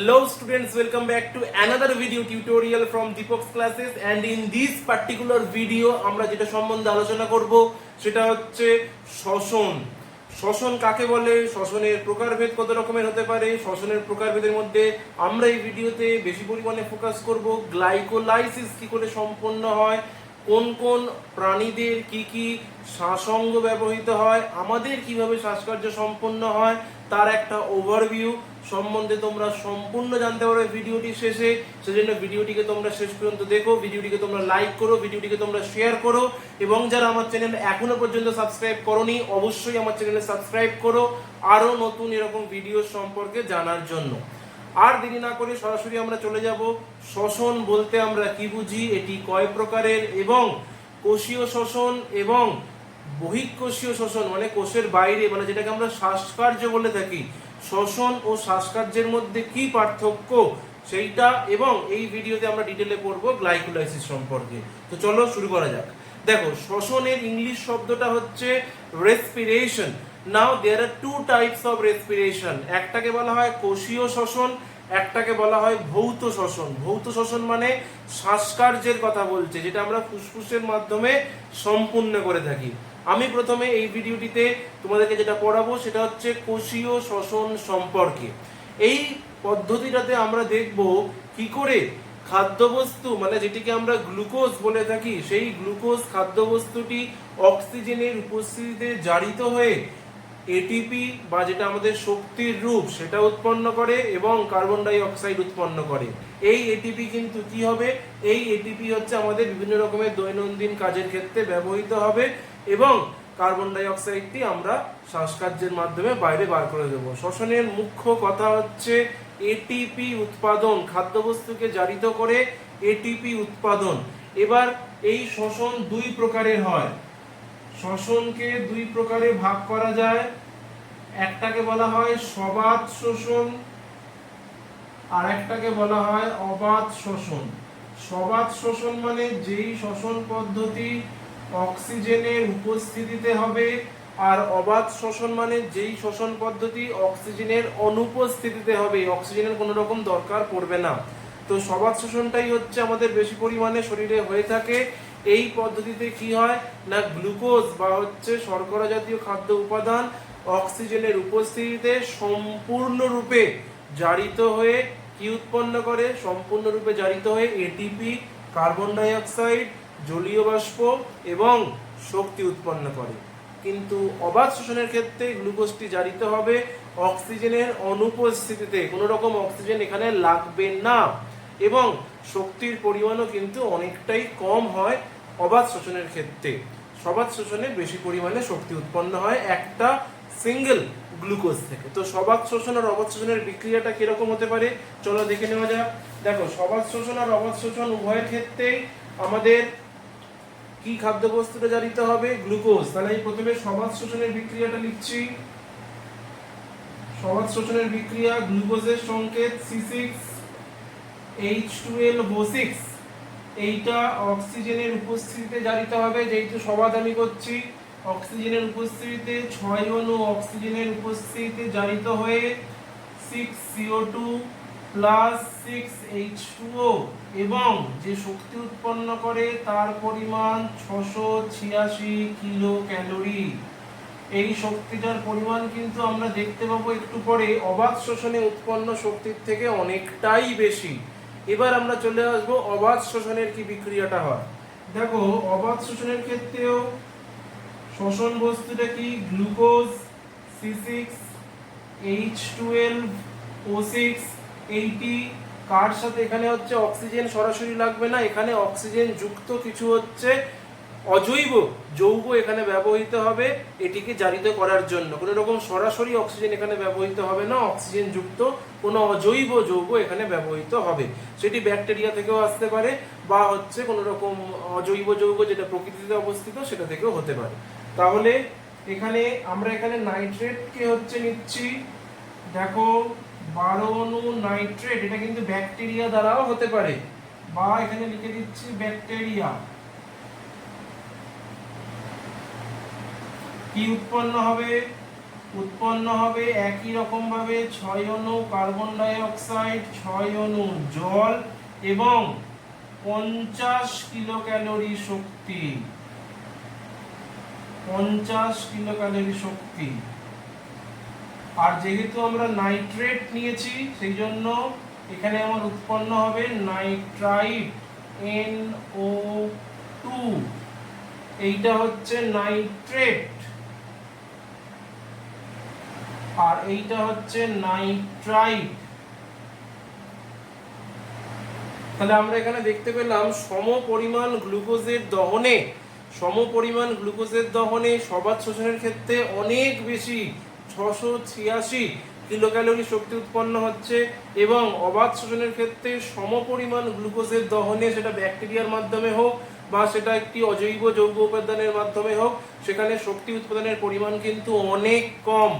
Hello students, welcome back to another video tutorial from Deepak's classes, and in this particular video আমরা যেটা সম্বন্ধে আলোচনা করব সেটা হচ্ছে শ্বসন। শ্বসন কাকে বলে, শ্বসনের প্রকারভেদ কত রকমের হতে পারে, শ্বসনের প্রকারভেদের মধ্যে আমরা এই ভিডিওতে বেশি পরিমাণে ফোকাস করব গ্লাইকোলাইসিস কি করে সম্পন্ন হয়, কোন কোন প্রাণীদের কি কি শ্বাসঙ্গ ব্যবহৃত হয়, আমাদের কিভাবে শ্বাসকার্য সম্পন্ন হয় তার একটা ওভারভিউ সম্বন্ধে তোমরা সম্পূর্ণ জানতে পারবে ভিডিওটি শেষে। সেজন্য ভিডিওটিকে তোমরা শেষ পর্যন্ত দেখো, ভিডিওটিকে তোমরা লাইক করো, ভিডিওটিকে তোমরা শেয়ার করো, এবং যারা আমার চ্যানেল এখনো পর্যন্ত সাবস্ক্রাইব করোনি অবশ্যই আমার চ্যানেলে সাবস্ক্রাইব করো আরো নতুন এরকম ভিডিও সম্পর্কে জানার জন্য। আর দেরি না করে সরাসরি আমরা চলে যাব শ্বসন বলতে আমরা কি বুঝি, এটি কয় প্রকারের, এবং কোষীয় শ্বসন এবং বহিঃকোষীয় শ্বসন মানে কোষের বাইরে, মানে যেটাকে আমরা শ্বাসকার্য বলে থাকি, শ্বসন ও শ্বাসকার্যের মধ্যে কি পার্থক্য সেইটা, এবং এই ভিডিওতে আমরা ডিটেলে পড়বো গ্লাইকোলাইসিস সম্পর্কে। তো চলো শুরু করা যাক। দেখো, শ্বসনের ইংলিশ শব্দটা হচ্ছে respiration. Now there are two types of respiration, একটাকে বলা হয় কোষীয় শ্বসন, একটাকে বলা হয় ভৌত শ্বসন। ভৌত শ্বসন মানে শ্বাসকার্যের কথা বলছে, যেটা আমরা ফুসফুসের মাধ্যমে সম্পূর্ণ করে থাকি। আমি প্রথমে এই ভিডিওটিতে তোমাদেরকে যেটা পড়াবো সেটা হচ্ছে কোষীয় শ্বসন সম্পর্কে। এই পদ্ধতিটাতে আমরা দেখব কি করে খাদ্যবস্তু মানে যেটিকে আমরা গ্লুকোজ বলে থাকি, সেই গ্লুকোজ খাদ্যবস্তুটি অক্সিজেনের উপস্থিতিতে জারিত হয়ে এটিপি বা যেটা আমাদের শক্তির রূপ সেটা উৎপন্ন করে এবং কার্বন ডাই অক্সাইড উৎপন্ন করে। এই এটিপি কিন্তু কি হবে, এই এটিপি হচ্ছে আমাদের বিভিন্ন রকমের দৈনন্দিন কাজের ক্ষেত্রে ব্যবহৃত হবে, এবং কার্বন ডাই অক্সাইডটি আমরা শ্বাসকার্যের মাধ্যমে বাইরে বার করে দেবো। শ্বসনের মুখ্য কথা হচ্ছে এটিপি উৎপাদন, খাদ্যবস্তুকে জারিত করে এটিপি উৎপাদন। এবার এই শ্বসন দুই প্রকারের হয়। শ্বসনকে দুই প্রকারে ভাগ করা যায়, একটাকে বলা হয় সবাত শোষণ আর একটাকে বলা হয় অবাত শোষণ। সবাত শোষণ মানে যেই শ্বসন পদ্ধতি অক্সিজেনের উপস্থিতিতে হবে, আর অবাত শোষণ মানে যেই শোষণ পদ্ধতি অক্সিজেনের অনুপস্থিতিতে হবে, অক্সিজেনের কোনো রকম দরকার পড়বে না। তো সবাত শোষণটাই হচ্ছে আমাদের বেশি পরিমাণে শরীরে হয়ে থাকে। এই পদ্ধতিতে কি হয় না, গ্লুকোজ বা হচ্ছে শর্করা জাতীয় খাদ্য উপাদান অক্সিজেনের উপস্থিতিতে সম্পূর্ণরূপে জারিত হয়ে কি উৎপন্ন করে, সম্পূর্ণরূপে জারিত হয়ে এটিপি, কার্বন ডাই অক্সাইড, জলীয় বাষ্প এবং শক্তি উৎপন্ন করে। কিন্তু অবাত শোষণের ক্ষেত্রে গ্লুকোজটি জারিত হবে অক্সিজেনের অনুপস্থিতিতে, কোনো রকম অক্সিজেন এখানে লাগবে না, এবং শক্তির পরিমাণও কিন্তু অনেকটাই কম হয় অবাত শোষণের ক্ষেত্রে। সবাত শোষণে বেশি পরিমাণে শক্তি উৎপন্ন হয় একটা সিঙ্গেল গ্লুকোজ থেকে। তো সবাত শোষণ আর অবাত শোষণের বিক্রিয়াটা কিরকম হতে পারে চলো দেখে নেওয়া যাক। দেখো, সবাত শোষণ আর অবাত শোষণ উভয়ের ক্ষেত্রেই আমাদের কি খাদ্যবস্তুটা জারিত হবে, গ্লুকোজ। তাহলে এই প্রথমে সবাত শোষণের বিক্রিয়াটা লিখছি। সবাত শোষণের বিক্রিয়া, গ্লুকোজের সংকেত C6H12O6, এইটা অক্সিজেনের উপস্থিতিতে জারিত হবে। যেহেতু সবাত আমি করছি অক্সিজেনের উপস্থিতিতে, 6 অণু অক্সিজেনের উপস্থিতিতে জারিত হয়ে 6CO2 প্লাস 6H2O, এবং যে শক্তি উৎপন্ন করে তার পরিমাণ 686 কিলো ক্যালোরি। এই শক্তিটার পরিমাণ কিন্তু আমরা দেখতে পাবো একটু পরে অবাত শোষণে উৎপন্ন শক্তির থেকে অনেকটাই বেশি। এবার আমরা চলে আসবো অবাত শোষণের কি বিক্রিয়াটা হয়। দেখো, অবাত শোষণের ক্ষেত্রেও শোষণ বস্তুটা কি, গ্লুকোজ C6H12O6, এইটি কার সাথে, এখানে হচ্ছে অক্সিজেন সরাসরি লাগবে না, এখানে অক্সিজেন যুক্ত কিছু হচ্ছে অজৈব যৌগ এখানে ব্যবহৃত হবে এটিকে জারিত করার জন্য। কোনো রকম সরাসরি অক্সিজেন এখানে ব্যবহৃত হবে না, অক্সিজেন যুক্ত কোনো অজৈব যৌগ এখানে ব্যবহৃত হবে। সেটি ব্যাকটেরিয়া থেকেও আসতে পারে বা হচ্ছে কোনো রকম অজৈব যৌগ যেটা প্রকৃতিতে অবস্থিত সেটা থেকেও হতে পারে। তাহলে এখানে আমরা এখানে নাইট্রেটকে হচ্ছে নিচ্ছি, দেখো 12 অণু নাইট্রেট, এটা কিন্তু ব্যাকটেরিয়া দ্বারাও হতে পারে, বা এখানে লিখে দিচ্ছি ব্যাকটেরিয়া। কি উৎপন্ন হবে, উৎপন্ন হবে একই রকম ভাবে 6 অণু কার্বন ডাই অক্সাইড, 6 অণু জল এবং 50 কিলো ক্যালোরি শক্তি, 50 কিলো ক্যালোরি শক্তি। আর যেহেতু আমরা নাইট্রেট নিয়েছি সেই জন্য এখানে আমার উৎপন্ন হবে নাইট্রাইট NO2, এইটা হচ্ছে নাইট্রেট আর এইটা হচ্ছে নাইট্রাইট। তাহলে আমরা এখানে দেখতে পেলাম সম পরিমাণ গ্লুকোজের দহনে সবাত শোষণের ক্ষেত্রে অনেক বেশি 686 কিলো ক্যালোরি শক্তি উৎপন্ন হচ্ছে এবং অবাত শোষণের ক্ষেত্রে সম পরিমাণ গ্লুকোজের দহনে, সেটা ব্যাকটেরিয়ার মাধ্যমে হোক বা সেটা একটি অজৈব যৌগ উপাদানের মাধ্যমে হোক, সেখানে শক্তি উৎপাদনের পরিমাণ কিন্তু অনেক কম,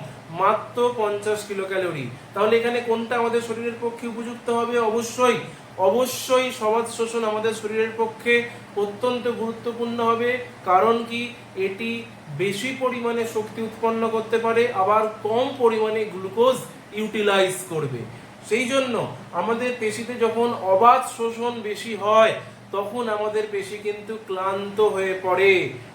মাত্র 50 কিলো ক্যালোরি। তাহলে এখানে কোনটা আমাদের শরীরের পক্ষে উপযুক্ত হবে? অবশ্যই সবাত শোষণ আমাদের শরীরের পক্ষে অত্যন্ত গুরুত্বপূর্ণ হবে। কারণ কি? এটি বেশি পরিমাণে শক্তি উৎপন্ন করতে পারে, আবার কম পরিমাণে গ্লুকোজ ইউটিলাইজ করবে। সেই জন্য আমাদের পেশিতে যখন অবাত শোষণ বেশি হয় তখন আমাদের পেশি কিন্তু ক্লান্ত হয়ে পড়ে।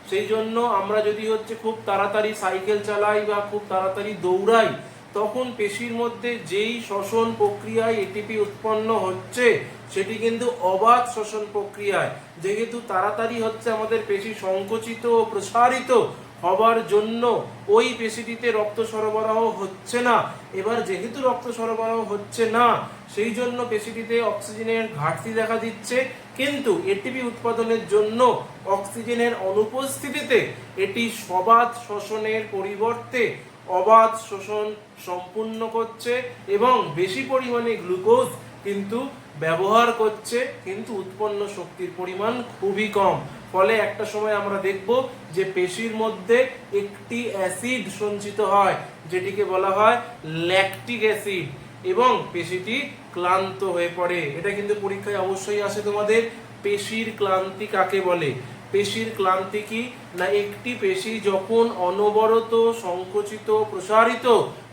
সেই জন্য আমরা যদি খুব তাড়াতাড়ি সাইকেল চালাই বা খুব তাড়াতাড়ি দৌড়াই, তখন পেশির মধ্যে যেই শ্বসন প্রক্রিয়ায় এটিপি উৎপন্ন হচ্ছে সেটি কিন্তু অবাত শ্বসন প্রক্রিয়ায়, যেহেতু তাড়াতাড়ি হচ্ছে আমাদের পেশি সংকুচিত ও প্রসারিত হবার জন্য ওই পেশিটিতে রক্ত সরবরাহ হচ্ছে না। এবার যেহেতু রক্ত সরবরাহ হচ্ছে না, সেই জন্য পেশিটিতে অক্সিজেনের ঘাটতি দেখা দিচ্ছে, কিন্তু এটিপি উৎপাদনের জন্য অক্সিজেনের অনুপস্থিতিতে এটি সবাত শোষণের পরিবর্তে অবাত শোষণ সম্পূর্ণ করছে এবং বেশি পরিমাণে গ্লুকোজ কিন্তু ব্যবহার করছে, কিন্তু উৎপন্ন শক্তির পরিমাণ খুবই কম। ফলে একটা সময় আমরা দেখব যে পেশির মধ্যে একটি অ্যাসিড সঞ্চিত হয়, যেটিকে বলা হয় ল্যাকটিক অ্যাসিড, এবং পেশিটি ক্লান্ত হয়ে পড়ে। এটা কিন্তু পরীক্ষায় অবশ্যই আসে তোমাদের। পেশির ক্লান্তি কাকে বলে? পেশির ক্লান্তি কি না, একটি পেশি যখন অনবরত সংকুচিত প্রসারিত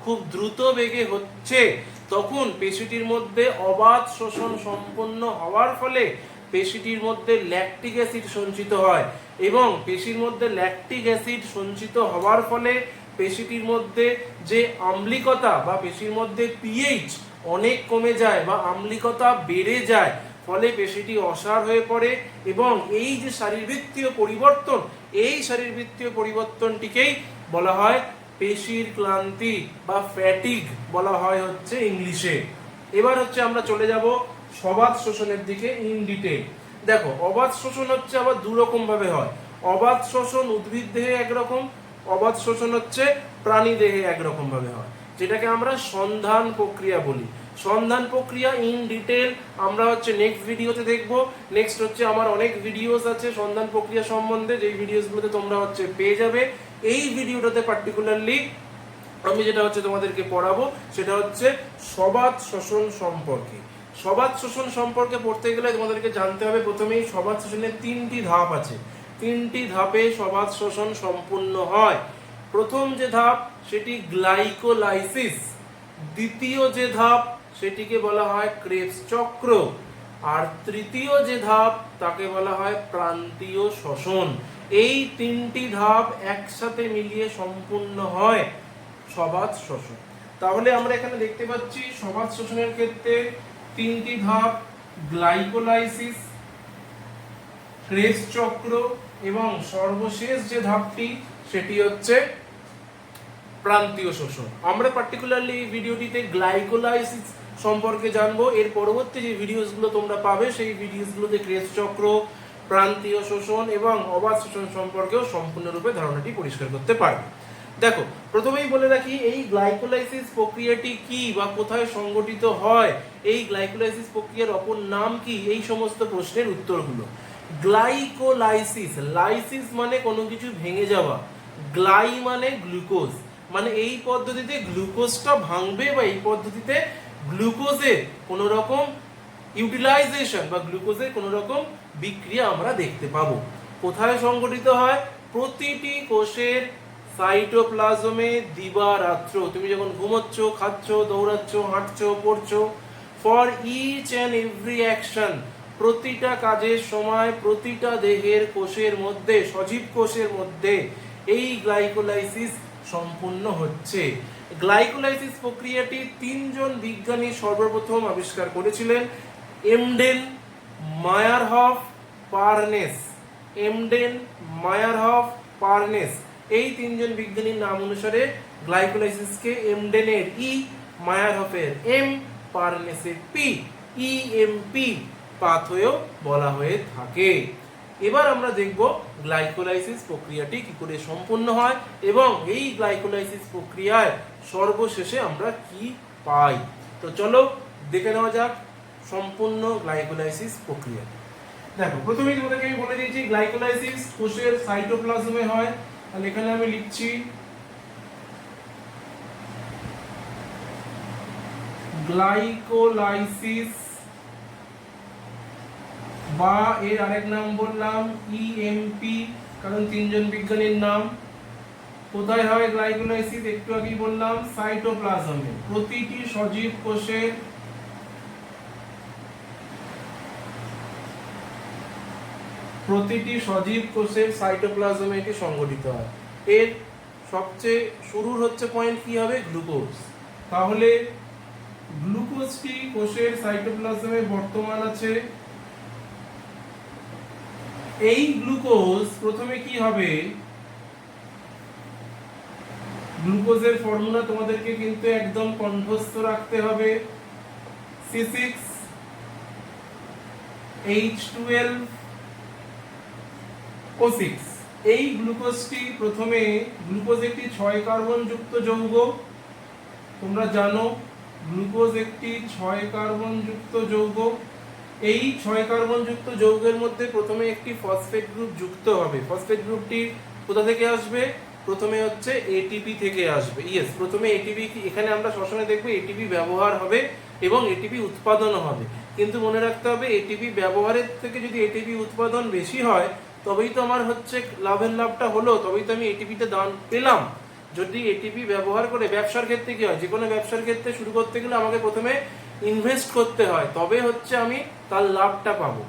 খুব দ্রুত বেগে হচ্ছে, তখন পেশিটির মধ্যে অবাধ শোষণ সম্পন্ন হওয়ার ফলে পেশিটির মধ্যে ল্যাকটিক অ্যাসিড সঞ্চিত হয়, এবং পেশির মধ্যে ল্যাকটিক অ্যাসিড সঞ্চিত হওয়ার ফলে পেশিটির মধ্যে যে আম্লিকতা বা পেশির মধ্যে পিএইচ অনেক কমে যায় বা আম্লিকতা বেড়ে যায়, ফলে পেশিটি অসাড় হয়ে পড়ে। এবং এই যে শারীরবৃত্তীয় পরিবর্তন, এই শারীরবৃত্তীয় পরিবর্তনটিকেই বলা হয় পেশির ক্লান্তি বা ফ্যাটিগ বলা হয় ইংলিশে। এবার আমরা চলে যাব সবাত শোষণের দিকে ইন ডিটেইল। দেখো, অবাত শোষণ আবার দু রকম ভাবে হয়। অবাত শোষণ উদ্ভিদ দেহে একরকম, অবাত শোষণ প্রাণী দেহে একরকম ভাবে হয়, যেটাকে আমরা সন্ধান প্রক্রিয়া বলি। সন্ধান প্রক্রিয়া ইন ডিটেইল আমরা নেক্সট ভিডিওতে দেখব। নেক্সট আমার অনেক ভিডিওস আছে সন্ধান প্রক্রিয়া সম্বন্ধে, যেই ভিডিওসগুলোতে তোমরা পেয়ে যাবে। এই ভিডিওটাতে পার্টিকুলারলি আমি যেটা তোমাদেরকে পড়াবো সেটা সবাত শোষণ সম্পর্কে। সবাত শোষণ সম্পর্কে পড়তে গেলে তোমাদেরকে জানতে হবে প্রথমেই সবাত শোষণের 3টি ধাপ আছে। 3টি ধাপে সবাত শোষণ সম্পূর্ণ হয়। প্রথম যে ধাপ সেটি গ্লাইকোলাইসিস, দ্বিতীয় যে ধাপ সেটিকে বলা হয় ক্রেবস চক্র, আর তৃতীয় যে ধাপ তাকে বলা হয় প্রান্তীয় শ্বসন। এই 3টি ধাপ একসাথে মিলিয়ে সম্পূর্ণ হয় সবাত শোষণ। তাহলে আমরা এখানে দেখতে পাচ্ছি সবাত শোষণের ক্ষেত্রে 3টি ধাপ: গ্লাইকোলাইসিস, ক্রেবস চক্র এবং সর্বশেষ যে ধাপটি সেটি প্রান্তীয় শোষণ। আমরা পার্টিকুলারলি এই ভিডিওটিতে গ্লাইকোলাইসিস সম্পর্কে জানবো। এর পরবর্তী যে ভিডিওসগুলো তোমরা পাবে সেই ভিডিওসগুলোতে ক্রেবস চক্র, প্রান্তীয় শোষণ এবং অবাত শোষণ সম্পর্কেও সম্পূর্ণরূপে ধারণাটি পরিষ্কার করতে পারবে। দেখো, প্রথমেই বলে রাখি এই গ্লাইকোলাইসিস প্রক্রিয়াটি কি বা কোথায় সংঘটিত হয়, এই গ্লাইকোলাইসিস প্রক্রিয়ার অপর নাম কি, এই সমস্ত প্রশ্নের উত্তরগুলো। গ্লাইকোলাইসিস, লাইসিস মানে কোনো কিছু ভেঙে যাওয়া, গ্লাই মানে গ্লুকোজ, মানে এই পদ্ধতিতে গ্লুকোজটা ভাঙবে বা এই পদ্ধতিতে গ্লুকোজের কোনো রকম ইউটিলাইজেশন বা গ্লুকোজের কোনো রকম বিক্রিয়া আমরা দেখতে পাবো। কোথায় সংঘটিত হয়? প্রতিটি কোষের সাইটোপ্লাজমে দিবারাত্র, তুমি যখন ঘুমোচ্ছ, খাচ্ছ, দৌড়াচ্ছ, হাঁটছো, পড়ছো, for each and every action, প্রতিটা কাজের সময় প্রতিটা দেহের কোষের মধ্যে, সজীব কোষের মধ্যে এই গ্লাইকোলাইসিস সম্পূর্ণ হচ্ছে। গ্লাইকোলাইসিস প্রক্রিয়াটি তিনজন বিজ্ঞানী সর্বপ্রথম আবিষ্কার করেছিলেন, এমডেন, মায়ারহফ, পারনেস। এমডেন, মায়ারহফ, পারনেস, এই তিনজন বিজ্ঞানীর নাম অনুসারে গ্লাইকোলাইসিসকে এমডেনের ই, মায়ারহফের এম, পারনেসের পি, ইএমপি পাথওয়ে বলা হয়ে থাকে। এবার আমরা দেখব গ্লাইকোলাইসিস প্রক্রিয়াটি কি করে সম্পূর্ণ হয় এবং এই গ্লাইকোলাইসিস প্রক্রিয়ায় সর্বশেষে আমরা কি পাই। তো চলো দেখে নেওয়া যাক সম্পূর্ণ গ্লাইকোলাইসিস প্রক্রিয়া। দেখো, প্রথমেই তোমাদেরকে আমি বলে দিয়েছি গ্লাইকোলাইসিস কোষের সাইটোপ্লাজমে হয়। তাহলে এখানে আমি লিখছি গ্লাইকোলাইসিস, বা এর আরেক নাম বললাম ইএমপি, কারণ তিনজন বিজ্ঞানীর নাম। কোথায় হয় গ্লাইকোলাইসিস? একটু আগেই বললাম সাইটোপ্লাজমে। প্রতিটি সজীব কোষের সাইটোপ্লাজমে এটি সংঘটিত হয়। এর সবচেয়ে শুরুর হচ্ছে পয়েন্ট কি হবে? গ্লুকোজ। তাহলে গ্লুকোজটি কোষের সাইটোপ্লাজমে বর্তমান আছে। এই গ্লুকোজ প্রথমে কি হবে? গ্লুকোজের ফর্মুলা তোমাদেরকে কিন্তু একদম কণ্ঠস্থ রাখতে হবে, C6H12O6। এই গ্লুকোজটি প্রথমে, গ্লুকোজ একটি 6 কার্বন যুক্ত যৌগ, তোমরা জানো গ্লুকোজ একটি 6 কার্বন যুক্ত যৌগ। এই 6 কার্বন যুক্ত যৌগের মধ্যে প্রথমে একটি ফসফেট গ্রুপ যুক্ত হবে। ফসফেট গ্রুপটি কোথা থেকে আসবে? প্রথমে হচ্ছে এটিপি থেকে আসবে। ইয়েস, প্রথমে এটিপি, এখানে আমরা শ্বসনে দেখব এটিপি ব্যবহার হবে এবং এটিপি উৎপাদনও হবে। কিন্তু মনে রাখতে হবে এটিপি ব্যবহারের থেকে যদি এটিপি উৎপাদন বেশি হয় তবেই তো আমার হচ্ছে লাভটা হলো, তবেই তো আমি এটিপিতে দান পেলাম। যদি এটিপি ব্যবহার করে ব্যবসার ক্ষেত্রে কি হয়? যে কোনো ব্যবসার ক্ষেত্রে শুরু করতে গেলে আমাকে প্রথমে ইনভেস্ট করতে হয়, তবে হচ্ছে আমি তার লাভটা পাবো।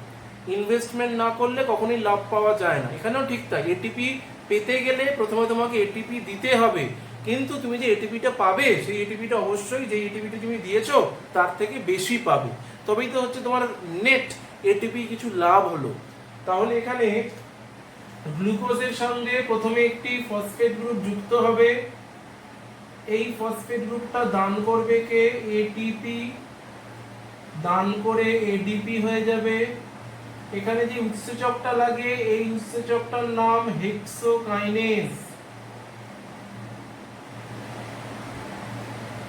ইনভেস্টমেন্ট না করলে কখনোই লাভ পাওয়া যায় না। এখানেও ঠিক তাই, এটিপি পেতে গেলে প্রথমে তোমাকে এটিপি দিতে হবে, কিন্তু তুমি যে এটিপিটা পাবে সেই এটিপিটা অবশ্যই যে এটিপিটা তুমি দিয়েছো তার থেকে বেশি পাবে, তবেই তো হচ্ছে তোমার নেট এটিপি কিছু লাভ হলো। তাহলে এখানে গ্লুকোজের সঙ্গে প্রথমে একটি ফসফেট গ্রুপ যুক্ত হবে। এই ফসফেট গ্রুপটা দান করবে কে? এটিপি। দান করে এডিপি হয়ে যাবে। এখানে যে উৎসেচকটা লাগে এই উৎসেচকটার নাম হেক্সোকাইনেজ।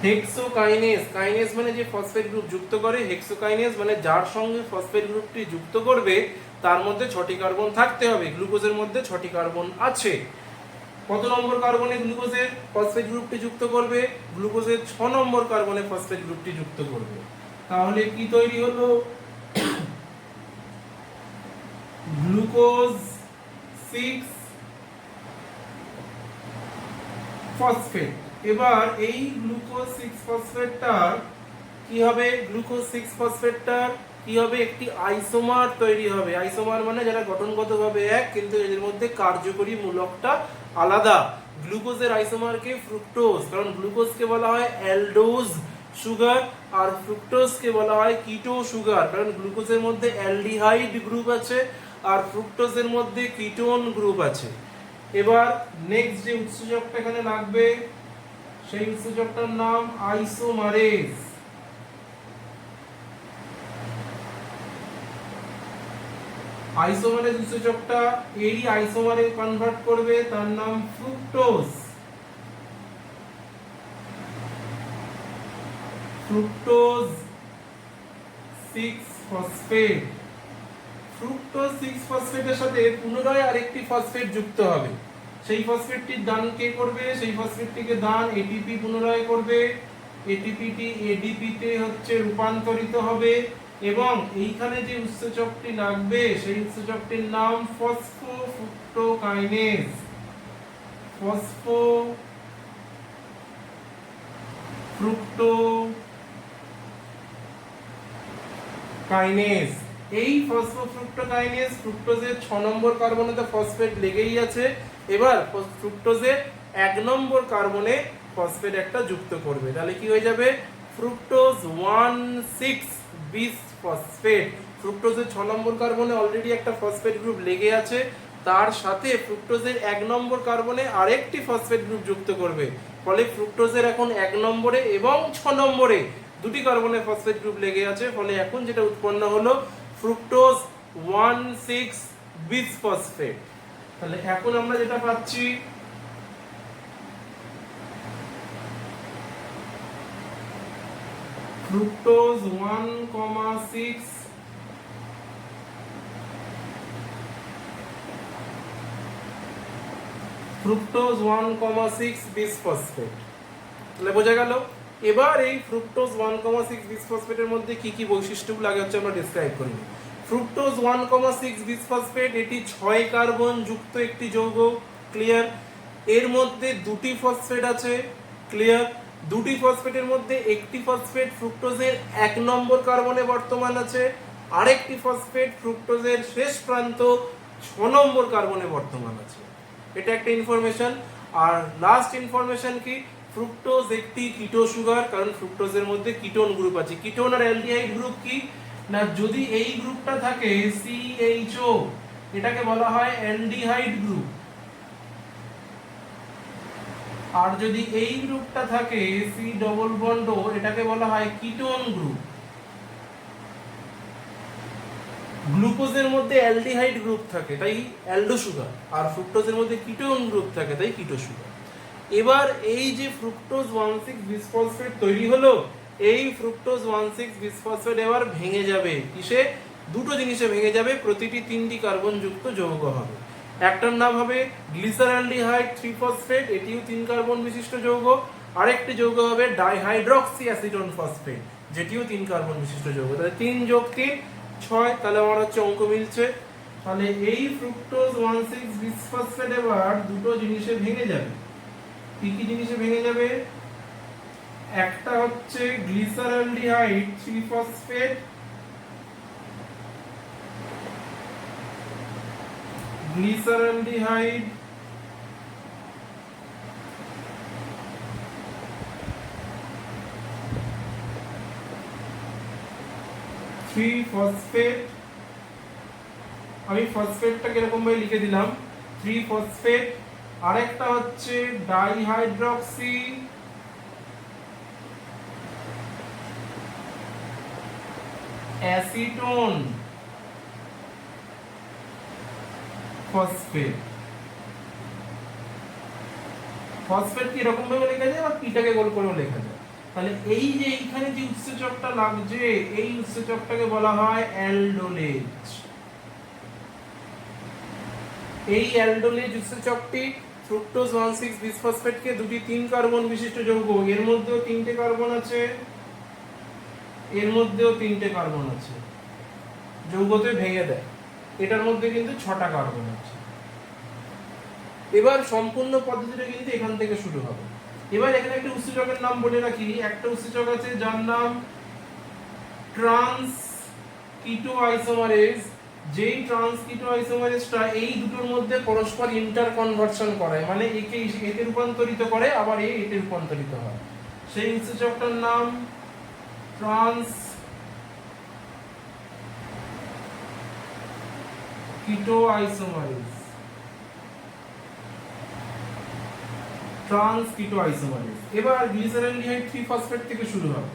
হেক্সোকাইনেজ, কাইনেজ মানে যে ফসফেট গ্রুপ যুক্ত করে, হেক্সোকাইনেজ মানে যার সঙ্গে ফসফেট গ্রুপটি যুক্ত করবে তার মধ্যে 6টি কার্বন থাকতে হবে। গ্লুকোজের মধ্যে 6টি কার্বন আছে। কত নম্বর কার্বনে গ্লুকোজের ফসফেট গ্রুপটি যুক্ত করবে? গ্লুকোজের 6 নম্বর কার্বনে ফসফেট গ্রুপটি যুক্ত করবে। তাহলে কি তৈরি হলো? Glucose 6 phosphate. এবার এই গ্লুকোজ 6 ফসফেটটা কি হবে? গ্লুকোজ 6 ফসফেটটা কি হবে? একটি আইসোমার তৈরি হবে। আইসোমার মানে যারা গঠনগতভাবে এক কিন্তু এদের মধ্যে কার্যকরী মূলকটা আলাদা। গ্লুকোজের আইসোমারকে ফ্রুক্টোজ, কারণ গ্লুকোজকে বলা হয় অ্যালডোজ সুগার আর ফ্রুক্টোজকে বলা হয় কিটো সুগার, কারণ গ্লুকোজের মধ্যে অ্যালডিহাইড গ্রুপ আছে আর ফ্রুক্টোজের মধ্যে কিটোন গ্রুপ আছে। এবার নেক্সট যে উৎসেচকটা এখানে লাগবে সেই উৎসেচকটার নাম আইসোমারেজ। আইসোমারেজ উৎসেচকটা এরই আইসোমারে কনভার্ট করবে, তার নাম ফ্রুক্টোজ। Fructose 6 phosphate. ফ্রুক্টোজ 6 ফসফেটের সাথে পুনরায় আরেকটি ফসফেট যুক্ত হবে। সেই ফসফেটটির দান কে করবে? সেই ফসফেটটিকে দান এটিপি পুনরায় করবে। এটিপিটি এডিপিতে হচ্ছে রূপান্তরিত হবে এবং এইখানে যে উৎসেচকটি লাগবে সেই উৎসেচকটির নাম ফসফোফ্রুক্টোকাইনেজ। ফসফো ফ্রুক্টো কাইনেজ। এই ফসফোফ্রুক্টোকাইনেজ ফ্রুক্টোজের 6 নম্বর কার্বনে তো ফসফেট লেগেই আছে, এবার ফ্রুক্টোজের 1 নম্বর কার্বনে ফসফেট একটা যুক্ত করবে, তাহলে কি হয়ে যাবে ফ্রুক্টোজ 1,6 বিস ফসফেট। ফ্রুক্টোজের 6 নম্বর কার্বনে অলরেডি একটা ফসফেট গ্রুপ লেগে আছে, তার সাথে ফ্রুক্টোজের 1 নম্বর কার্বনে আরেকটি ফসফেট গ্রুপ যুক্ত করবে, ফলে ফ্রুক্টোজের এখন 1 নম্বরে এবং 6 নম্বরে দুটি কার্বনে ফসফেট গ্রুপ লেগে আছে, ফলে এখন যেটা উৎপন্ন হলো ফ্রুক্টোজ 1,6 বিস ফসফেট। তাহলে এখন আমরা যেটা পাচ্ছি ফ্রুক্টোজ 1,6 ফ্রুক্টোজ 1,6 বিস ফসফেট। তাহলে বোঝা গেল। এবার এই ফ্রুক্টোজ 1,6 বিস ফসফেটের মধ্যে কি কি বৈশিষ্ট্যগুলো আগে হচ্ছে আমরা ডেসক্রাইব করি। ফ্রুক্টোজ 1,6 বিস ফসফেট এটি 6 কার্বন যুক্ত একটি যৌগ, ক্লিয়ার। এর মধ্যে দুটি ফসফেট আছে, ক্লিয়ার। দুটি ফসফেটের মধ্যে একটি ফসফেট ফ্রুক্টোজের 1 নম্বর কার্বনে বর্তমান আছে, আরেকটি ফসফেট ফ্রুক্টোজের শেষ প্রান্ত 6 নম্বর কার্বনে বর্তমান আছে। এটা একটা ইনফরমেশন। আর লাস্ট ইনফরমেশন কি, ফ্রুক্টোজ একটি কিটো সুগার, কারণ ফ্রুক্টোজের মধ্যে কিটোন গ্রুপ আছে। কিটোন আর অ্যালডিহাইড গ্রুপ কি না, যদি এই গ্রুপটা থাকে CHO, এটাকে বলা হয় অ্যালডিহাইড গ্রুপ, আর যদি এই গ্রুপটা থাকে C ডবল বন্ড O, এটাকে বলা হয় কিটোন গ্রুপ। গ্লুকোজের মধ্যে অ্যালডিহাইড গ্রুপ থাকে তাই অ্যালডো সুগার, আর ফ্রুক্টোজের মধ্যে কিটোন গ্রুপ থাকে তাই কিটো সুগার। এবার এই যে ফ্রুক্টোজ 1,6 বিস ফসফেট তৈরি হলো, এই ফ্রুক্টোজ 1,6 বিস ফসফেট এবার ভেঙে যাবে কিসে, দুটো জিনিসে ভেঙে যাবে, প্রতিটি 3টি কার্বন যুক্ত যৌগ হবে। একটার নাম হবে গ্লিসারঅ্যালডিহাইড 3 ফসফেট, এটিও 3 কার্বন বিশিষ্ট যৌগ। আরেকটি যৌগ হবে ডাইহাইড্রক্সি অ্যাসিটোন ফসফেট, যেটিও 3 কার্বন বিশিষ্ট যৌগ। তাহলে 3 যোগ 3 6, তাহলে আমার হচ্ছে অঙ্ক মিলছে। তাহলে এই ফ্রুক্টোজ 1,6 বিস ফসফেট এবার দুটো জিনিসে ভেঙে যাবে। কি কি জিনিসে ভেঙে যাবে, একটা হচ্ছে গ্লিসারঅ্যালডিহাইড 3 ফসফেট, গ্লিসারঅ্যালডিহাইড ফসফেট, আমি ফসফেটটাকে এরকম ভাবে লিখে দিলাম 3 ফসফেট। আরেকটা হচ্ছে ডাইহাইড্রক্সি অ্যাসিটোন ফসফেট। ফসফেট কি এরকম ভাবে লেখা যায় বা পিটাকে গোল করে লেখা যায়। তাহলে এই যে এইখানে যে উৎসেচকটা লাগছে, এই উৎসেচকটাকে বলা হয় অ্যালডোলেজ। এই অ্যালডোলেজ উৎসেচকটি ফ্রুক্টোজ 1,6 বিস ফসফেটকে দুটি 3 কার্বন বিশিষ্ট যৌগ, এর মধ্যেও 3টে কার্বন আছে, এর মধ্যেও 3টে কার্বন আছে, যৌগতে ভেঙে দেয়। এটার মধ্যে কিন্তু 6টা কার্বন আছে। এবার সম্পূর্ণ পদ্ধতিটা কিন্তু এখান থেকে শুরু হবে। এবার এখানে একটা উৎসেচকের নাম বলে রাখি, একটা উৎসেচক আছে যার নাম ট্রান্স কিটো আইসোমারেজ। যেই ট্রান্স কিটো আইসোমারেজটা এই দুটোর মধ্যে পরস্পর ইন্টার কনভার্সন করে, মানে একে এতে রূপান্তরিত করে আবার এতে রূপান্তরিত হয়, সেই উৎসেচকটার নাম ট্রান্স কিটো আইসোমারেজ। ট্রান্স কিটো আইসোমারেজ। এবার গ্লিসারঅ্যালডিহাইড 3 ফসফেট থেকে শুরু হবে।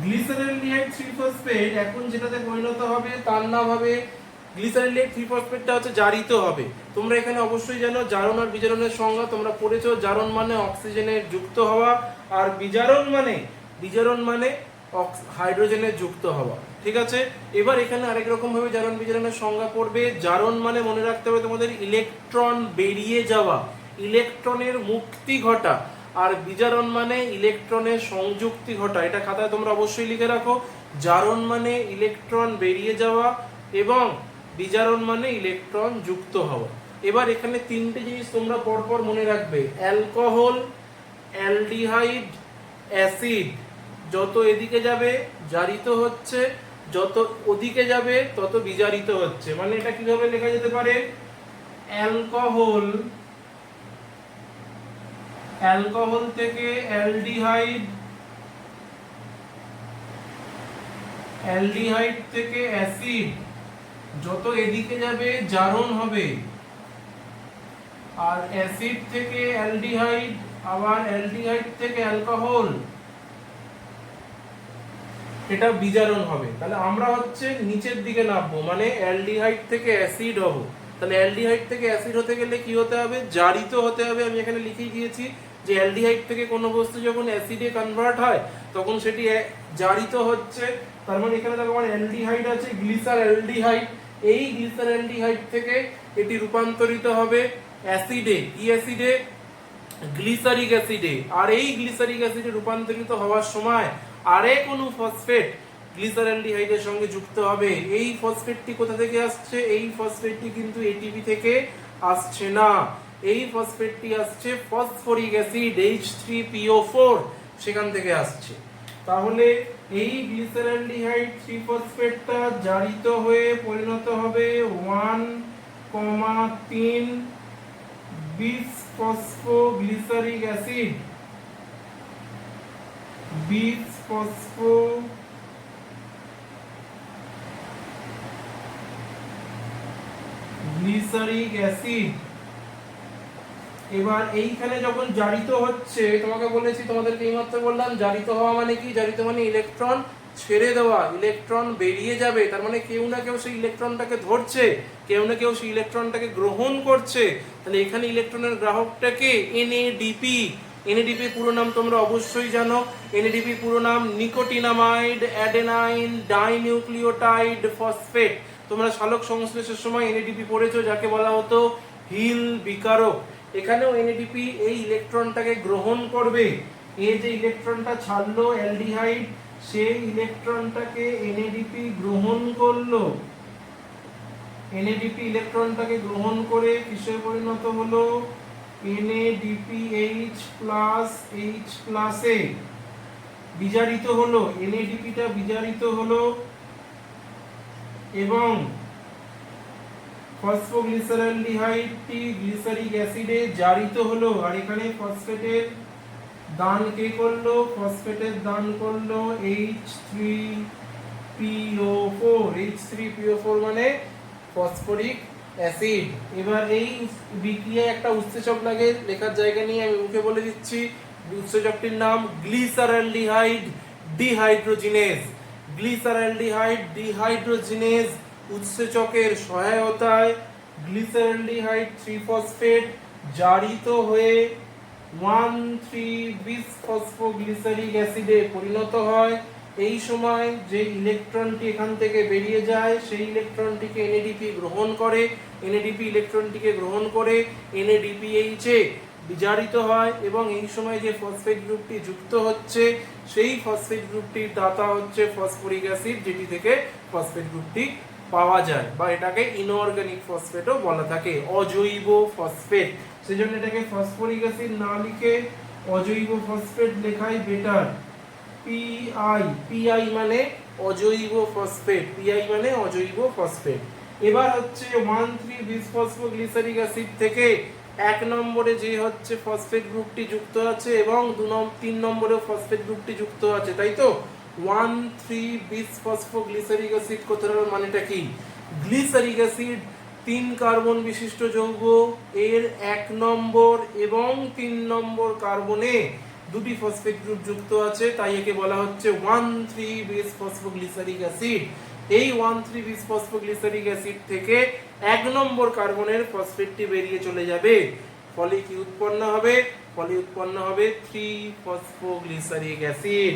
গ্লিসারঅ্যালডিহাইড 3 ফসফেট এখন যেটাতে পরিণত হবে তার নাম হবে, গ্লিসারঅ্যালডিহাইড 3 ফসফেটটা হচ্ছে জারিত হবে। তোমরা এখানে অবশ্যই জানো জারণ আর বিজারণের সংজ্ঞা তোমরা পড়েছো। জারণ মানে অক্সিজেনের যুক্ত হওয়া, আর বিজারণ মানে হাইড্রোজেনের যুক্ত হওয়া, ঠিক আছে। এবার এখানে আরেক রকম ভাবে জারণ বিজারণের সংজ্ঞা পড়বে। জারণ মানে মনে রাখতে হবে তোমাদের ইলেকট্রন বেরিয়ে যাওয়া, ইলেকট্রনের মুক্তি ঘটা, আর বিজারণ মানে ইলেকট্রনের সংযুক্তি ঘটা। এটা খাতায় তোমরা অবশ্যই লিখে রাখো। জারণ মানে ইলেকট্রন বেরিয়ে যাওয়া এবং বিজারণ মানে ইলেকট্রন যুক্ত হওয়া। এবার এখানে তিনটে জিনিস তোমরা পরপর মনে রাখবে, অ্যালকোহল, অ্যালডিহাইড, অ্যাসিড। যত এদিকে যাবে জারিত হচ্ছে, যত ওদিকে যাবে তত বিজারিত হচ্ছে। মানে এটা কিভাবে লেখা যেতে পারে, অ্যালকোহল, অ্যালকোহল থেকে অ্যালডিহাইড, অ্যালডিহাইড থেকে অ্যাসিড, যত এদিকে যাবে জারণ হবে, আর অ্যাসিড থেকে অ্যালডিহাইড, আবার অ্যালডিহাইড থেকে অ্যালকোহল, এটা বিজারণ হবে। তাহলে আমরা হচ্ছে নিচের দিকে নামবো, মানে অ্যালডিহাইড থেকে অ্যাসিড হব। তাহলে অ্যালডিহাইড থেকে অ্যাসিড হতে গেলে কি হতে হবে, জারিত হতে হবে। আমি এখানে লিখেই দিয়েছি যে অ্যালডিহাইড থেকে কোনো বস্তু যখন অ্যাসিডে কনভার্ট হয় তখন সেটি জারিত হচ্ছে। তার মানে এখানে দেখো আমার অ্যালডিহাইড আছে, গ্লিসার অ্যালডিহাইড। এই গ্লিসার অ্যালডিহাইড থেকে এটি রূপান্তরিত হবে অ্যাসিডে। কি অ্যাসিডে, গ্লিসারিক অ্যাসিডে। আর এই গ্লিসারিক অ্যাসিডে রূপান্তরিত হওয়ার সময় আরে কোনো ফসফেট গ্লিসারঅ্যালডিহাইডের সঙ্গে যুক্ত হবে। এই ফসফেটটি কোথা থেকে আসছে, এই ফসফেটটি কিন্তু এটিপি থেকে আসছে না, এই ফসফেটটি আসছে ফসফরিক অ্যাসিড H3PO4 সেখান থেকে আসছে। তাহলে এই গ্লিসারঅ্যালডিহাইড 3 ফসফেটটা জারিত হয়ে পরিণত হবে 1,3 বিস ফসফোগ্লিসারিক অ্যাসিড, বিস ফসফোগ্লিসারিক অ্যাসিড। এবার এইখানে যখন জারিত হচ্ছে, তোমাকে বলেছি, তোমাদেরকে এইমাত্র বললাম জারিত হওয়া মানে কি, জারিত মানে ইলেকট্রন ছেড়ে দেওয়া, ইলেকট্রন বেরিয়ে যাবে। তার মানে কেউ না কেউ সেই ইলেকট্রনটাকে ধরছে, কেউ না কেউ সেই ইলেকট্রনটাকে গ্রহণ করছে। তাহলে এখানে ইলেকট্রনের গ্রাহকটাকে এনএডিপি। এনএডিপি পুরো নাম তোমরা অবশ্যই জানো, এনএডিপি পুরো নাম নিকোটিনামাইড অ্যাডেনাইন ডাইনিউক্লিওটাইড ফসফেট। তোমরা সালোক সংশ্লেষের সময় এনএডিপি পড়েছো, যাকে বলা হতো হিল বিকারক। এখানেও এনএডিপি এই ইলেকট্রনটাকে গ্রহণ করবে। এই যে ইলেকট্রনটা ছাড়লো অ্যালডিহাইড, সেই ইলেকট্রনটাকে এনএডিপি গ্রহণ করলো। এনএডিপি ইলেকট্রনটাকে গ্রহণ করে কিসে পরিণত হলো, NADPH+ এ বিজারিত হলো। এনএডিপিটা বিজারিত হলো এবং ফসফোগ্লিসারঅ্যালডিহাইডটি গ্লিসারিক অ্যাসিডে জারিত হলো। আর এখানে ফসফেটের দান কে করলো, ফসফেটের দান করলো H3PO4। H3PO4 মানে ফসফরিক অ্যাসিড। এবার এই বিক্রিয়ায় একটা উৎসেচক লাগে, লেখার জায়গা নিয়ে আমি মুখে বলে দিচ্ছি। উৎসেচকটির নাম গ্লিসারঅ্যালডিহাইড ডিহাইড্রোজিনেজ। গ্লিসারঅ্যালডিহাইড ডিহাইড্রোজিনেজ উৎসেচকের সহায়তায় গ্লিসারঅ্যালডিহাইড 3 ফসফেট জারিত হয়ে 1,3 বিস ফসফোগ্লিসারিক অ্যাসিডে পরিণত হয়। এই সময় যে ইলেকট্রনটি এখান থেকে বেরিয়ে যায় সেই ইলেকট্রনটিকে এনএডিপি গ্রহণ করে, এনএডিপি ইলেকট্রনটিকে গ্রহণ করে NADPH এ বিজারিত হয় এবং এই সময় যে ফসফেট গ্রুপটি যুক্ত হচ্ছে সেই ফসফেট গ্রুপটির দাতা হচ্ছে ফসফরিক অ্যাসিড, যেটি থেকে ফসফেট গ্রুপটি পাওয়া যায়, বা এটাকে ইনঅর্গানিক ফসফেটও বলা থাকে, অজৈব ফসফেট। সেজন্য এটাকে ফসফরিক অ্যাসিড না লিখে অজৈব ফসফেট লেখাই বেটার। পিআই মানে অজৈব ফসফেট, পিআই মানে অজৈব ফসফেট। এবার হচ্ছে 1,3 বিস ফসফোগ্লিসারিক অ্যাসিড থেকে 1 নম্বরে যে হচ্ছে ফসফেট গ্রুপটি যুক্ত আছে এবং 3 নম্বরে ফসফেট গ্রুপটি যুক্ত আছে, তাই তো। 1,3 বিস ফসফোগ্লিসারিক অ্যাসিড কথাটার মানেটা কি, গ্লিসারিক অ্যাসিড 3 কার্বন বিশিষ্ট যৌগ, এর 1 নম্বর এবং 3 নম্বর কার্বনে 2টি ফসফেট গ্রুপ যুক্ত আছে, তাই একে বলা হচ্ছে 1,3 বিস ফসফোগ্লিসারিক অ্যাসিড। এই 1,3 বিস ফসফোগ্লিসারিক অ্যাসিড থেকে 1 নম্বর কার্বনের ফসফেটটি বেরিয়ে চলে যাবে, ফলে কি উৎপন্ন হবে, ফলে উৎপন্ন হবে 3 ফসফোগ্লিসারিক অ্যাসিড।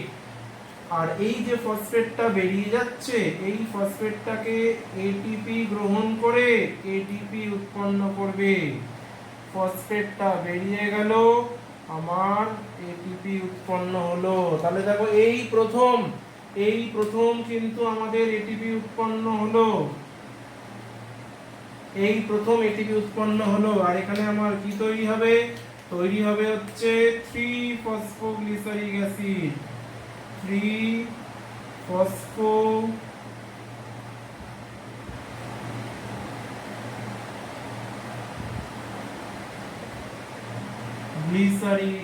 আর এই যে ফসফেটটা বেরিয়ে যাচ্ছে এই ফসফেটটাকে এটিপি গ্রহণ করে এটিপি উৎপন্ন করবে। ফসফেটটা বেরিয়ে গেল, আমার এটিপি উৎপন্ন হলো। তাহলে দেখো এই প্রথম কিন্তু আমাদের এটিপি উৎপন্ন হলো। এই প্রথম এটিপি উৎপন্ন হলো, আর এখানে আমার কি তৈরি হবে? তৈরি হবে হচ্ছে 3 ফসফোগ্লিসারিক অ্যাসিড, 3 ফসফোগ্লিসারিক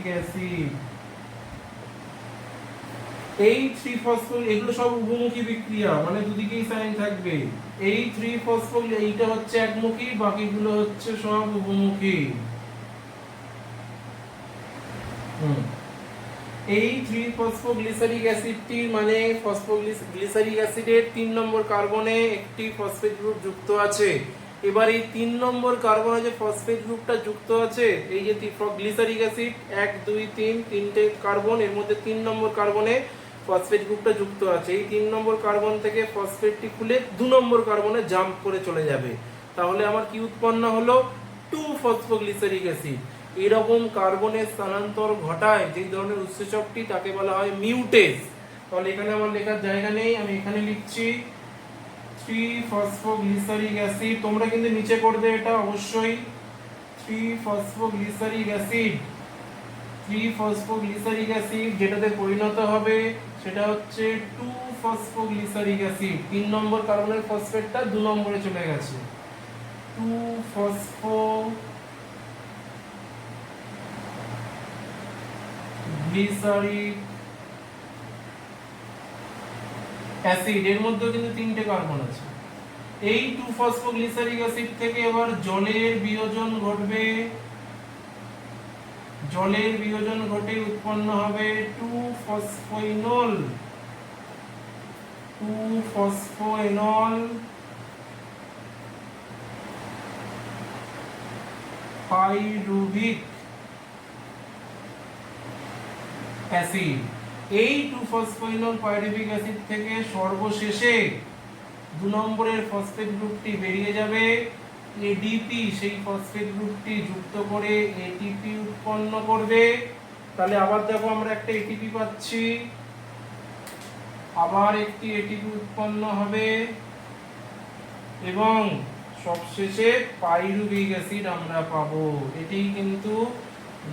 অ্যাসিড। এই 3 ফসফোল, এগুলো সব উভমুখী বিক্রিয়া, মানে দুদিকেই সাইন থাকবে। এই 3 ফসফোল, এইটা হচ্ছে একমুখী, বাকিগুলো হচ্ছে সব উভমুখী। এই 3 ফসফোগ্লিসারিক অ্যাসিডটির মানে ফসফোগ্লিসারিক অ্যাসিডের 3 নম্বর কার্বনে একটি ফসফেট গ্রুপ যুক্ত আছে। এবার এই 3 নম্বর কার্বনে যে ফসফেট গ্রুপটা যুক্ত আছে, এই যে গ্লিসারিক অ্যাসিড 1 2 3 তিনটে কার্বন, এর মধ্যে 3 নম্বর কার্বনে ফসফেট গ্রুপটা যুক্ত আছে। এই 3 নম্বর কার্বন থেকে ফসফেটটি খুলে 2 নম্বর কার্বনে জাম্প করে চলে যাবে। তাহলে আমার কি উৎপন্ন হলো? 2 ফসফোগ্লিসারিক অ্যাসিড। এরকম কার্বনের স্থানান্তর ঘটায় যে ধরনের উৎসেচকটি, তাকে বলা হয় মিউটেজ। তাহলে এখানে আমার লেখার জায়গা নেই, আমি এখানে লিখছি 3 ফসফোগ্লিসারিক অ্যাসিড। তোমরা কিন্তু নিচে করবে এটা অবশ্যই। 3 ফসফোগ্লিসারিক অ্যাসিড, 3 ফসফোগ্লিসারিক অ্যাসিড যেটাতে পরিণত হবে সেটা হচ্ছে 2 ফসফোগ্লিসারিক অ্যাসিড। 3 নম্বর কার্বনের ফসফেটটা 2 নম্বরে চলে গেছে। 2 ফসফোগ্লিসারিক অ্যাসিড, এর মধ্যে কিন্তু 3টে কার্বন আছে। এই 2 ফসফোগ্লিসারিক অ্যাসিড থেকে এবার জলের বিয়োজন ঘটবে। জলের বিয়োজন ঘটে উৎপন্ন হবে 2 ফসফোইনল, 2 ফসফোইনল পাইরুভিক অ্যাসিড। এই 2 ফসফোইনল পাইরুভিক অ্যাসিড থেকে সর্বশেষে 2 নম্বরের ফসফেট গ্রুপটি বেরিয়ে যাবে। এডিপি সেই ফসফেট গ্রুপটি যুক্ত করে এটিপি উৎপন্ন করবে। তাহলে আবার দেখো আমরা একটা এটিপি পাচ্ছি, আবার একটি এটিপি উৎপন্ন হবে এবং সবশেষে পাইরুভিক অ্যাসিড আমরা পাবো। এটি কিন্তু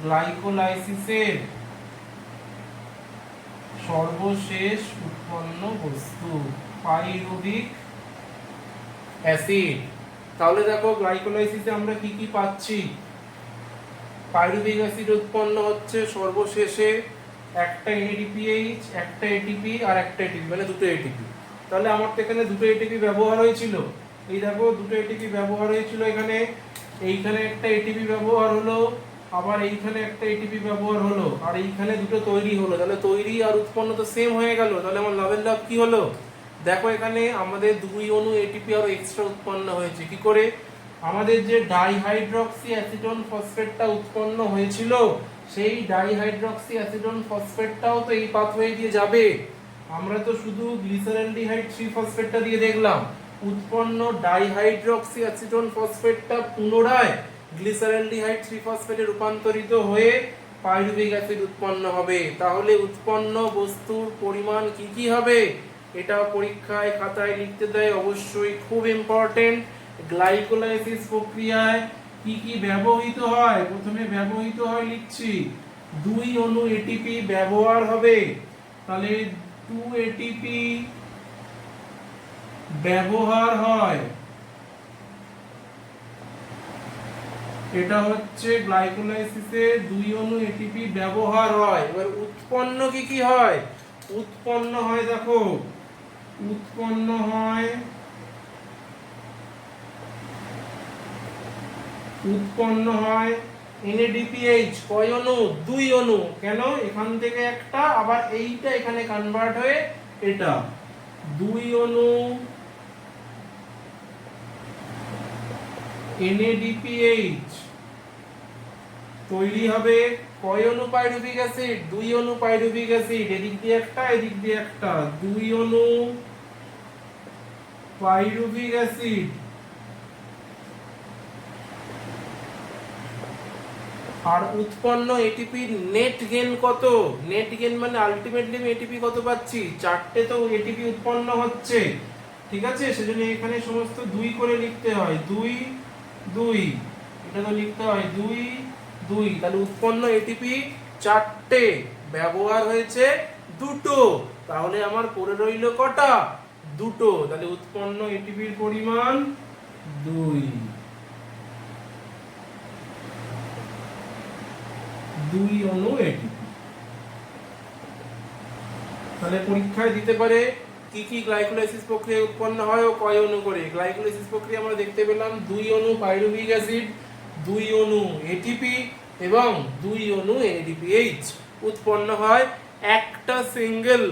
গ্লাইকোলাইসিসের সর্বশেষ উৎপন্ন বস্তু, পাইরুভিক অ্যাসিড। তাহলে দেখো গ্লাইকোলাইসিসে আমরা কি কি পাচ্ছি? পাইরুভিক অ্যাসিড উৎপন্ন হচ্ছে সর্বশেষে একটা NADPH, একটা ATP আর একটা ATP, মানে দুটো ATP। তাহলে আমার তো এখানে দুটো ATP ব্যবহার হয়েছিল। এই দেখো দুটো ATP ব্যবহার হয়েছিল এখানে, এইখানে একটা ATP ব্যবহার হলো, আবার এইখানে একটা ATP ব্যবহার হলো, আর এইখানে দুটো তৈরি হলো। তাহলে তৈরি আর উৎপন্ন তো সেম হয়ে গেল। তাহলে আমার লাভের লাভ কি হলো? দেখো এখানে আমাদের 2 অণু ATP আরো এক্সট্রা উৎপন্ন হয়েছে। কি করে? আমাদের যে ডাইহাইড্রক্সি অ্যাসিটোন ফসফেটটা উৎপন্ন হয়েছিল, সেই ডাইহাইড্রক্সি অ্যাসিটোন ফসফেটটাও তো এই পাথওয়ে দিয়ে যাবে। আমরা তো শুধু গ্লিসারলডিহাইড 3 ফসফেটটা দিয়ে দেখলাম। উৎপন্ন ডাইহাইড্রক্সি অ্যাসিটোন ফসফেটটা পুনরায় গ্লিসারলডিহাইড 3 ফসফেটে রূপান্তরিত হয়ে পাইরুভিক অ্যাসিড উৎপন্ন হবে। তাহলে উৎপন্ন বস্তুর পরিমাণ কি কি হবে? এটা পরীক্ষায় খাতায় লিখতে দেয়, অবশ্যই খুব ইম্পর্টেন্ট। গ্লাইকোলাইসিস প্রক্রিয়ায় কি কি ব্যবহৃত হয়? প্রথমে ব্যবহৃত হয় লিখছি 2 অণু এটিপি ব্যবহার হবে। তাহলে 2 এটিপি ব্যবহার হয়, এটা হচ্ছে গ্লাইকোলাইসিসে 2 অণু এটিপি ব্যবহার হয়। এবার উৎপন্ন কি কি হয়? উৎপন্ন হয়, দেখো উৎপন্ন হয় NADPH। কয় অণু? 2 অণু। কেন? এখান থেকে একটা, আবার এইটা এখানে কনভার্ট হয়ে এটা 2 অণু NADPH তৈরি হবে। কয় অণু পাইরুভিক অ্যাসিড? 2 অণু পাইরুভিক অ্যাসিড। এদিক দিয়ে একটা, এদিক দিয়ে একটা, 2 অণু পাইরুভিক অ্যাসিড। আর উৎপন্ন এটিপির নেট গেইন কত? নেট গেইন মানে আলটিমেটলি আমি এটিপি কত পাচ্ছি? 4টে তো এটিপি উৎপন্ন হচ্ছে, ঠিক আছে, সেজন্য এখানে সমস্ত 2 করে লিখতে হয়, 2 2, এটা তো লিখতে হয় 2 2। তাহলে উৎপন্ন এটিপি 4টে, ব্যবহার হয়েছে 2টো, তাহলে আমার পড়ে রইল কটা? 2টো। তাহলে উৎপন্ন এটিপির পরিমাণ 2, 2 অণু এটিপি। তাহলে পরীক্ষায় দিতে পারে কি কি গ্লাইকোলাইসিস প্রক্রিয়া উৎপন্ন হয় ও কয় অণু করে। গ্লাইকোলাইসিস প্রক্রিয়া আমরা দেখতে পেলাম 2 অণু পাইরুভিক অ্যাসিড, 2 অণু এটিপি এবং 2 অণু এডিপিএইচ উৎপন্ন হয় একটা সিঙ্গেল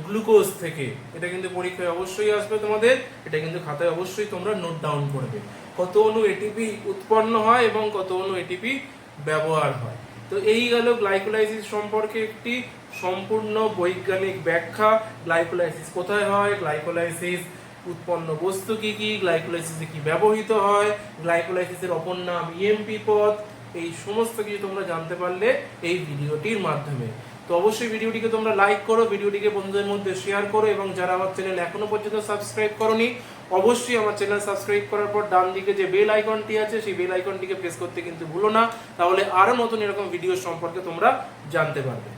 গ্লুকোজ থেকে। এটা কিন্তু পরীক্ষায় অবশ্যই আসবে তোমাদের, এটা কিন্তু খাতায় অবশ্যই তোমরা নোট ডাউন করবে, কত অণু এটিপি উৎপন্ন হয় এবং কত অণু এটিপি ব্যবহার হয়। তো এই গেল গ্লাইকোলাইসিস সম্পর্কে একটি সম্পূর্ণ বৈজ্ঞানিক ব্যাখ্যা। গ্লাইকোলাইসিস কোথায় হয়, গ্লাইকোলাইসিস উৎপন্ন বস্তু কি কি, গ্লাইকোলাইসিসে কি ব্যবহৃত হয়, গ্লাইকোলাইসিসের অপর নাম ইএমপি পথ, এই সমস্ত কিছু তোমরা জানতে পারলে এই ভিডিওটির মাধ্যমে। তো অবশ্যই ভিডিওটিকে তোমরা লাইক করো, ভিডিওটিকে বন্ধুদের মধ্যে শেয়ার করো, এবং যারা আমার চ্যানেল এখনো পর্যন্ত সাবস্ক্রাইব করোনি অবশ্যই আমার চ্যানেল সাবস্ক্রাইব করার পর ডান দিকে যে বেল আইকনটি আছে সেই বেল আইকনটিকে প্রেস করতে কিন্তু ভুলো না, তাহলে আরো নতুন এরকম ভিডিও সম্পর্কে তোমরা জানতে পারবে।